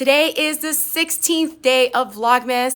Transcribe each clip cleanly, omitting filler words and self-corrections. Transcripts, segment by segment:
Today is the 16th day of Vlogmas.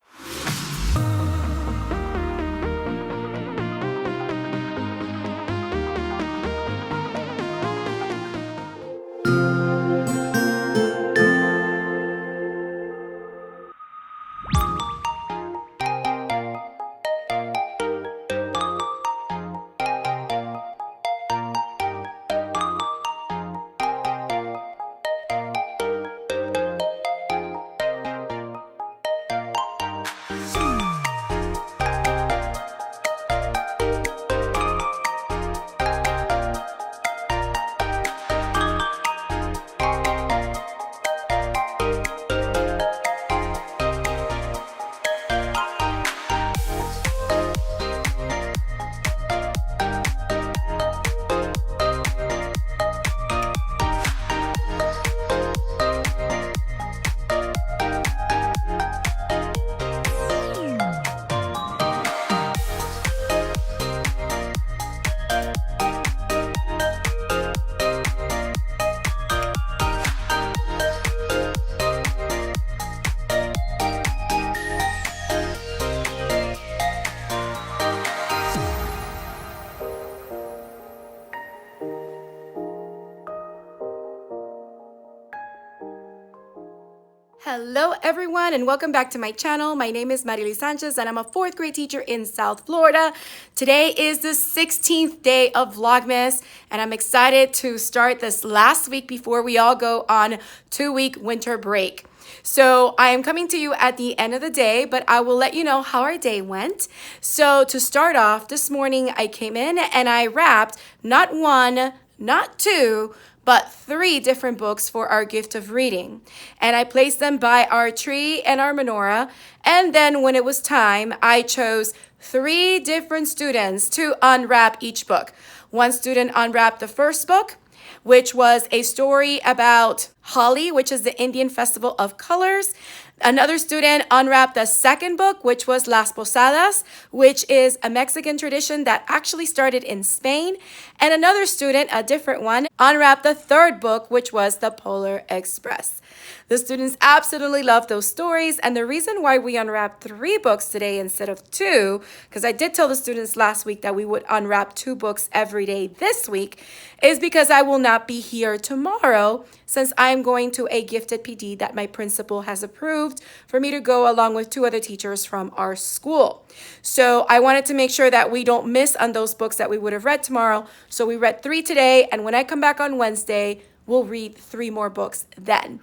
Hello everyone and welcome back to my channel. My name is Mariely Sanchez and I'm a 4th grade teacher in South Florida. Today is the 16th day of Vlogmas and I'm excited to start this last week before we all go on 2-week winter break. So I am coming to you at the end of the day, but I will let you know how our day went. So to start off, this morning I came in and I wrapped not 1, not 2, but 3 different books for our gift of reading. And I placed them by our tree and our menorah. And then when it was time, I chose 3 different students to unwrap each book. One student unwrapped the first book, which was a story about Holi, which is the Indian Festival of Colors. Another student unwrapped the second book, which was Las Posadas, which is a Mexican tradition that actually started in Spain. And another student, a different one, unwrapped the third book, which was the Polar Express. The students absolutely loved those stories. And the reason why we unwrapped 3 books today instead of 2, because I did tell the students last week that we would unwrap 2 books every day this week, is because I will not be here tomorrow since I am going to a gifted PD that my principal has approved for me to go along with 2 other teachers from our school. So I wanted to make sure that we don't miss on those books that we would have read tomorrow. So we read 3 today, and when I come back on Wednesday, we'll read 3 more books then.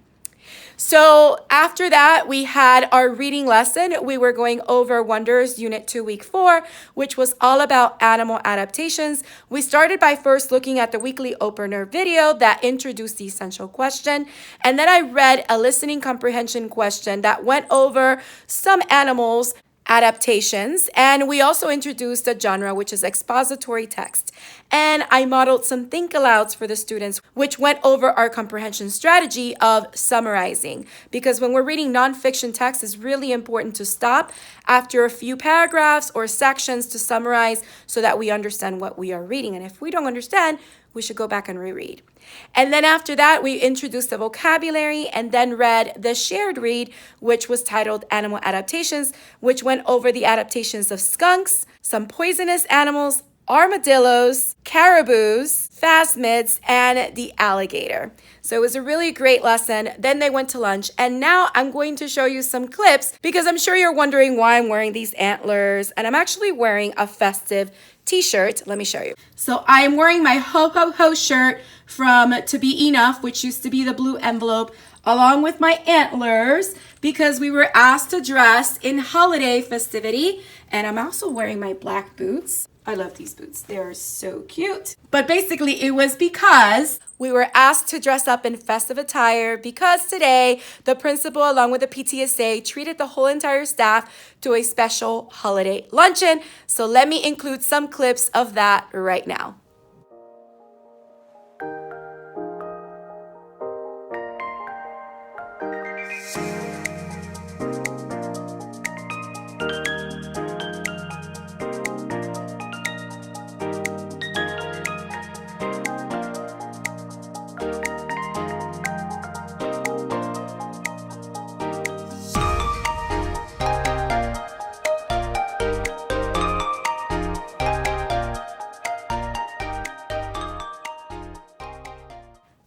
So after that, we had our reading lesson. We were going over Wonders Unit 2, Week 4, which was all about animal adaptations. We started by first looking at the weekly opener video that introduced the essential question. And then I read a listening comprehension question that went over some animals adaptations, and we also introduced a genre, which is expository text. And I modeled some think alouds for the students, which went over our comprehension strategy of summarizing. Because when we're reading nonfiction text, it's really important to stop after a few paragraphs or sections to summarize so that we understand what we are reading. And if we don't understand, we should go back and reread. And then after that, we introduced the vocabulary and then read the shared read, which was titled Animal Adaptations, which went over the adaptations of skunks, some poisonous animals, armadillos, caribous, phasmids, and the alligator. So it was a really great lesson. Then they went to lunch, and now I'm going to show you some clips because I'm sure you're wondering why I'm wearing these antlers, and I'm actually wearing a festive t-shirt. Let me show you. So I am wearing my Ho Ho Ho shirt from To Be Enough, which used to be the blue envelope, along with my antlers because we were asked to dress in holiday festivity. And I'm also wearing my black boots. I love these boots. They're so cute. But basically it was because we were asked to dress up in festive attire because today the principal along with the PTSA treated the whole entire staff to a special holiday luncheon. So let me include some clips of that right now.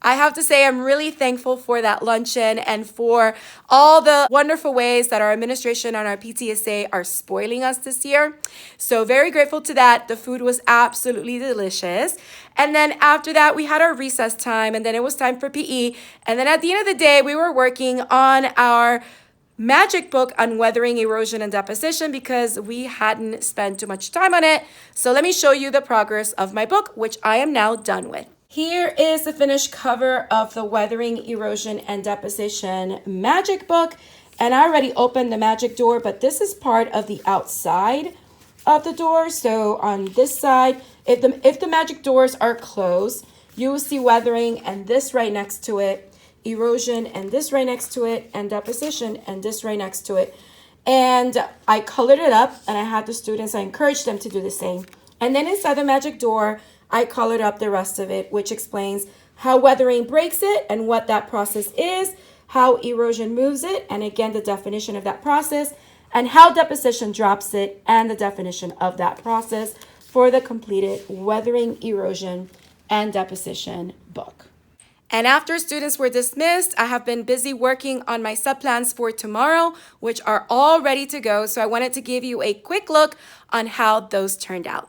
I have to say I'm really thankful for that luncheon and for all the wonderful ways that our administration and our PTSA are spoiling us this year. So very grateful to that. The food was absolutely delicious. And then after that, we had our recess time, and then it was time for PE. And then at the end of the day, we were working on our magic book on weathering, erosion, and deposition because we hadn't spent too much time on it. So let me show you the progress of my book, which I am now done with. Here is the finished cover of the Weathering, Erosion, and Deposition magic book. And I already opened the magic door, but this is part of the outside of the door. So on this side, if the magic doors are closed, you will see weathering and this right next to it, erosion and this right next to it, and deposition and this right next to it. And I colored it up, and I had the students, I encouraged them to do the same. And then inside the magic door, I colored up the rest of it, which explains how weathering breaks it and what that process is, how erosion moves it, and again, the definition of that process, and how deposition drops it and the definition of that process for the completed Weathering, Erosion, and Deposition book. And after students were dismissed, I have been busy working on my subplans for tomorrow, which are all ready to go. So I wanted to give you a quick look on how those turned out.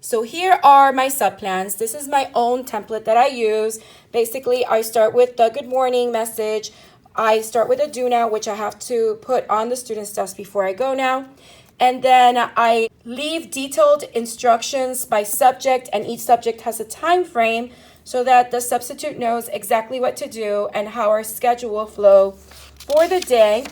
So here are my subplans. This is my own template that I use. Basically, I start with the good morning message. I start with a do now, which I have to put on the student's desk before I go now. And then I leave detailed instructions by subject, and each subject has a time frame so that the substitute knows exactly what to do and how our schedule will flow for the day.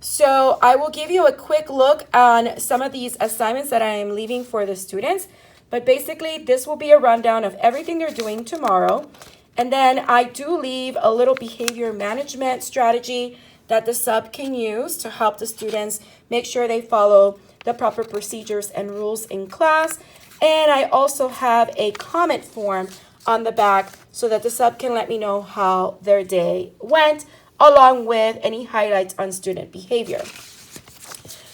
So I will give you a quick look on some of these assignments that I am leaving for the students. But basically, this will be a rundown of everything they're doing tomorrow. And then I do leave a little behavior management strategy that the sub can use to help the students make sure they follow the proper procedures and rules in class. And I also have a comment form on the back so that the sub can let me know how their day went, along with any highlights on student behavior.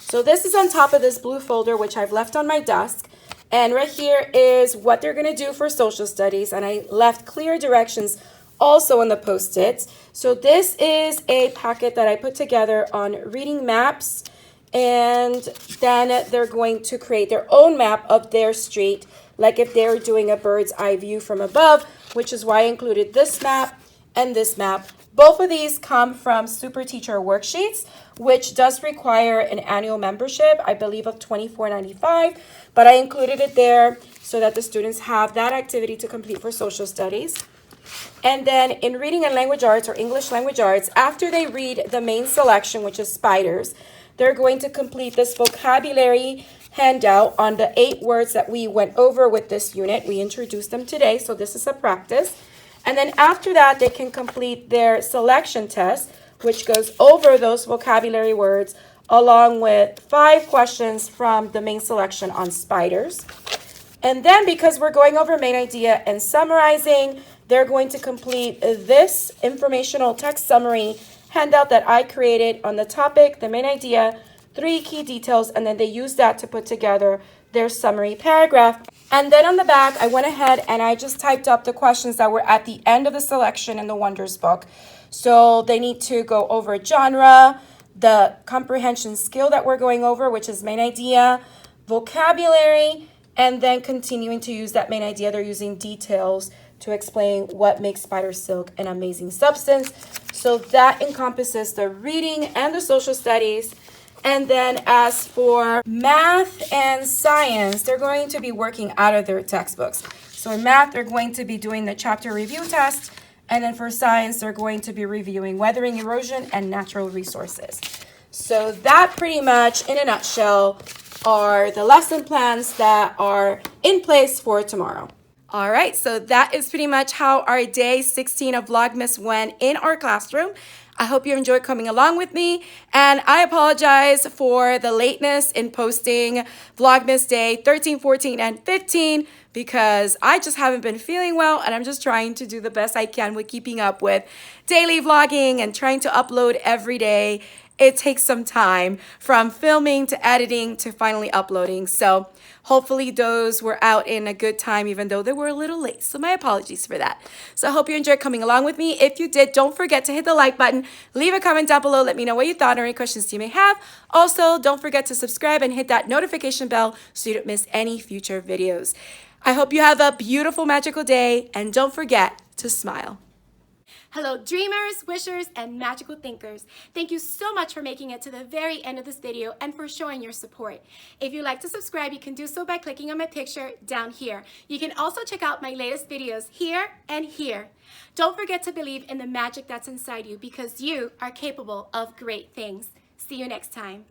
So this is on top of this blue folder, which I've left on my desk. And right here is what they're going to do for social studies. And I left clear directions also on the Post-its. So this is a packet that I put together on reading maps. And then they're going to create their own map of their street, like if they're doing a bird's eye view from above, which is why I included this map and this map. Both of these come from Super Teacher Worksheets, which does require an annual membership, I believe of $24.95, but I included it there so that the students have that activity to complete for social studies. And then in reading and language arts, or English language arts, after they read the main selection, which is spiders, they're going to complete this vocabulary handout on the 8 words that we went over with this unit. We introduced them today, so this is a practice. And then after that, they can complete their selection test, which goes over those vocabulary words, along with 5 questions from the main selection on spiders. And then because we're going over main idea and summarizing, they're going to complete this informational text summary handout that I created on the topic, the main idea, 3 key details, and then they use that to put together their summary paragraph. And then on the back, I went ahead and I just typed up the questions that were at the end of the selection in the Wonders book. So they need to go over genre, the comprehension skill that we're going over, which is main idea, vocabulary, and then continuing to use that main idea. They're using details to explain what makes spider silk an amazing substance. So that encompasses the reading and the social studies. And then as for math and science, they're going to be working out of their textbooks. So in math, they're going to be doing the chapter review test. And then for science, they're going to be reviewing weathering, erosion, and natural resources. So that pretty much, in a nutshell, are the lesson plans that are in place for tomorrow. All right, so that is pretty much how our day 16 of Vlogmas went in our classroom. I hope you enjoyed coming along with me, and I apologize for the lateness in posting Vlogmas Day 13, 14, and 15 because I just haven't been feeling well, and I'm just trying to do the best I can with keeping up with daily vlogging and trying to upload every day. it takes some time from filming to editing to finally uploading. So hopefully those were out in a good time, even though they were a little late. So my apologies for that. So I hope you enjoyed coming along with me. If you did, don't forget to hit the like button, leave a comment down below, let me know what you thought or any questions you may have. Also, don't forget to subscribe and hit that notification bell so you don't miss any future videos. I hope you have a beautiful, magical day, and don't forget to smile. Hello, dreamers, wishers, and magical thinkers. Thank you so much for making it to the very end of this video and for showing your support. If you'd like to subscribe, you can do so by clicking on my picture down here. You can also check out my latest videos here and here. Don't forget to believe in the magic that's inside you because you are capable of great things. See you next time.